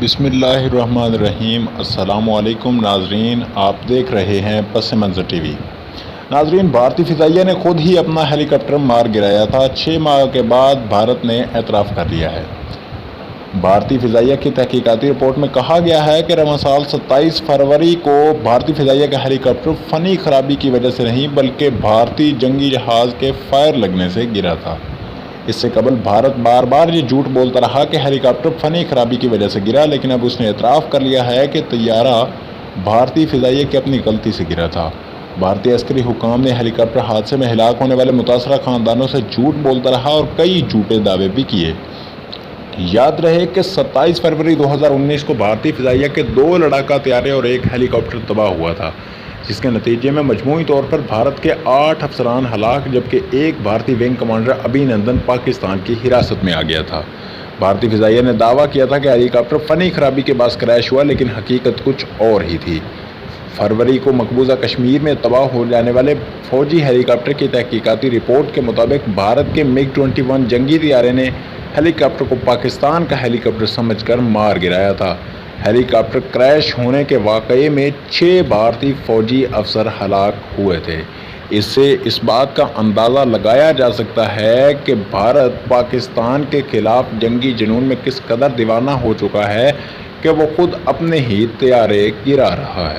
بسم اللہ الرحمن الرحیم۔ السلام علیکم ناظرین، آپ دیکھ رہے ہیں پس منظر ٹی وی۔ ناظرین، بھارتی فضائیہ نے خود ہی اپنا ہیلی کاپٹر مار گرایا تھا۔ 6 ماہ کے بعد بھارت نے اعتراف کر لیا ہے۔ بھارتی فضائیہ کی تحقیقاتی رپورٹ میں کہا گیا ہے کہ رواں سال 27 فروری کو بھارتی فضائیہ کا ہیلی کاپٹر فنی خرابی کی وجہ سے نہیں بلکہ بھارتی جنگی جہاز کے فائر لگنے سے گرا تھا۔ اس سے قبل بھارت بار بار یہ جھوٹ بولتا رہا کہ ہیلی کاپٹر فنی خرابی کی وجہ سے گرا، لیکن اب اس نے اعتراف کر لیا ہے کہ طیارہ بھارتی فضائیہ کی اپنی غلطی سے گرا تھا۔ بھارتی عسکری حکام نے ہیلی کاپٹر حادثے میں ہلاک ہونے والے متاثرہ خاندانوں سے جھوٹ بولتا رہا اور کئی جھوٹے دعوے بھی کیے۔ یاد رہے کہ 27 فروری 2019 کو بھارتی فضائیہ کے 2 لڑاکا طیارے اور ایک ہیلی کاپٹر تباہ ہوا تھا، جس کے نتیجے میں مجموعی طور پر بھارت کے 8 افسران ہلاک جبکہ ایک بھارتی ونگ کمانڈر ابھی نندن پاکستان کی حراست میں آ گیا تھا۔ بھارتی فضائیہ نے دعویٰ کیا تھا کہ ہیلی کاپٹر فنی خرابی کے باعث کریش ہوا، لیکن حقیقت کچھ اور ہی تھی۔ فروری کو مقبوضہ کشمیر میں تباہ ہو جانے والے فوجی ہیلی کاپٹر کی تحقیقاتی رپورٹ کے مطابق بھارت کے MiG-21 جنگی طیارے نے ہیلی کاپٹر کو پاکستان کا ہیلی کاپٹر سمجھ کر مار گرایا تھا۔ ہیلی کاپٹر کریش ہونے کے واقعے میں 6 بھارتی فوجی افسر ہلاک ہوئے تھے۔ اس سے اس بات کا اندازہ لگایا جا سکتا ہے کہ بھارت پاکستان کے خلاف جنگی جنون میں کس قدر دیوانہ ہو چکا ہے کہ وہ خود اپنے ہی طیارے گرا رہا ہے۔